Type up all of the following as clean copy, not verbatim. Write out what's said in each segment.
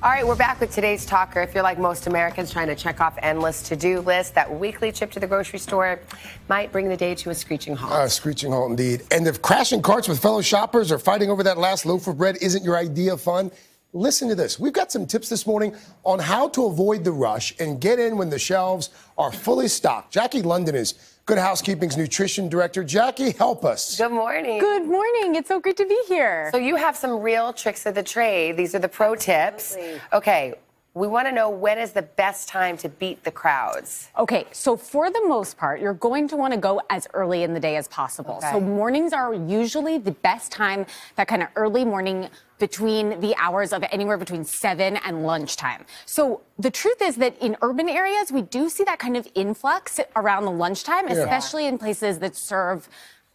All right, we're back with today's talker. If you're like most Americans trying to check off endless to-do lists, that weekly trip to the grocery store might bring the day to a screeching halt. A screeching halt indeed. And if crashing carts with fellow shoppers or fighting over that last loaf of bread isn't your idea of fun, listen to this. We've got some tips this morning on how to avoid the rush and get in when the shelves are fully stocked. Jackie London is Good Housekeeping's nutrition director. Jackie, help us. Good morning. Good morning. It's so good to be here. So you have some real tricks of the trade. These are the pro tips. Okay, we want to know, when is the best time to beat the crowds? Okay, so for the most part, you're going to want to go as early in the day as possible. Okay. So mornings are usually the best time, that kind of early morning between the hours of anywhere between 7 and lunchtime. So the truth is that in urban areas, we do see that kind of influx around the lunchtime, especially in places that serve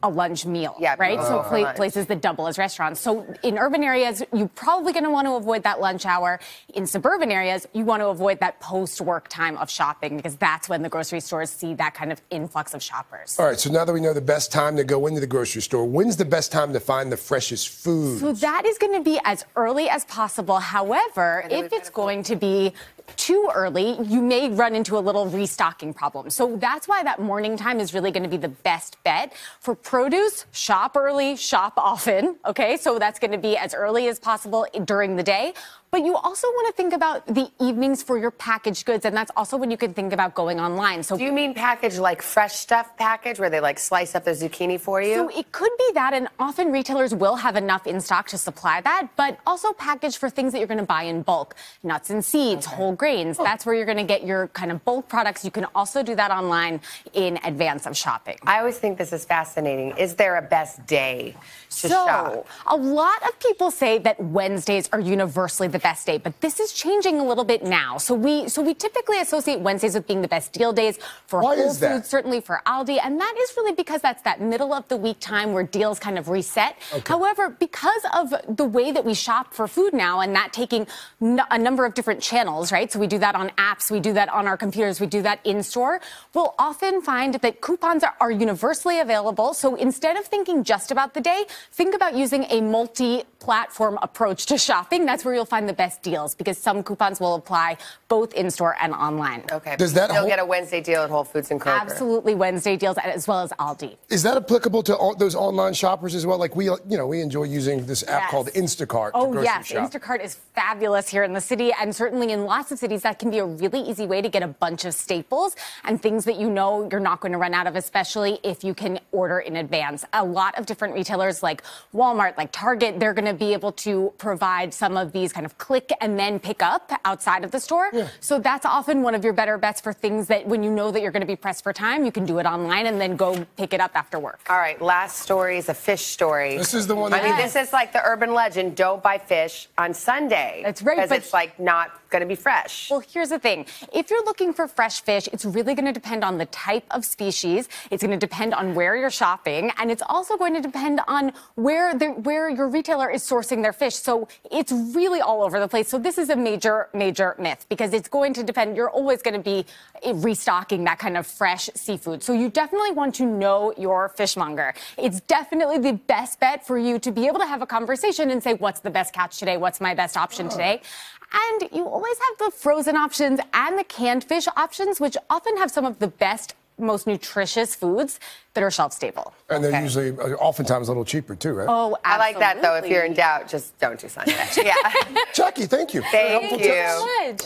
a lunch meal, right? So places that double as restaurants. So in urban areas, you're probably going to want to avoid that lunch hour. In suburban areas, you want to avoid that post-work time of shopping, because that's when the grocery stores see that kind of influx of shoppers. All right, so now that we know the best time to go into the grocery store, when's the best time to find the freshest food? So that is going to be as early as possible. However, if it's going to be too early, you may run into a little restocking problem. So that's why that morning time is really going to be the best bet. For produce, shop early, shop often, okay? So that's going to be as early as possible during the day. But you also want to think about the evenings for your packaged goods, and that's also when you can think about going online. So do you mean package like fresh stuff package, where they like slice up the zucchini for you? So it could be that, and often retailers will have enough in stock to supply that, but also package for things that you're going to buy in bulk. Nuts and seeds, whole grains. That's where you're going to get your kind of bulk products. You can also do that online in advance of shopping. I always think this is fascinating. Is there a best day to shop? A lot of people say that Wednesdays are universally the best day, but this is changing a little bit now. So we typically associate Wednesdays with being the best deal days for Whole Foods, certainly for Aldi, and that is really because that's that middle of the week time where deals kind of reset. However, because of the way that we shop for food now, and that taking a number of different channels, right? So we do that on apps, we do that on our computers, we do that in store. We'll often find that coupons are universally available. So instead of thinking just about the day, think about using a multi-platform approach to shopping. That's where you'll find the best deals, because some coupons will apply both in-store and online. Okay. Does that still get a Wednesday deal at Whole Foods and Kroger? Absolutely, Wednesday deals as well as Aldi. Is that applicable to all those online shoppers as well? Like we enjoy using this app called Instacart. Oh, yes. Shop. Instacart is fabulous here in the city, and certainly in lots of cities, that can be a really easy way to get a bunch of staples and things that you know you're not going to run out of, especially if you can order in advance. A lot of different retailers like Walmart, like Target, they're going to be able to provide some of these kind of click and then pick up outside of the store. So that's often one of your better bets for things that when you know that you're going to be pressed for time, you can do it online and then go pick it up after work. All right, last story is a fish story. This is the one. I mean, this is like the urban legend, don't buy fish on Sunday. That's right. Because it's like not going to be fresh. Well, here's the thing. If you're looking for fresh fish, it's really going to depend on the type of species. It's going to depend on where you're shopping, and it's also going to depend on where your retailer is sourcing their fish. So it's really all over the place. So this is a major myth, because it's going to depend. You're always going to be restocking that kind of fresh seafood. So you definitely want to know your fishmonger. It's definitely the best bet for you to be able to have a conversation and say, what's the best catch today? What's my best option today? And you always have the frozen options and the canned fish options, which often have some of the best, most nutritious foods that are shelf stable. And they're usually, oftentimes, a little cheaper, too, right? Oh, absolutely. I like that, though. If you're in doubt, just don't do Sunday. Jackie, thank you. Thank you so much.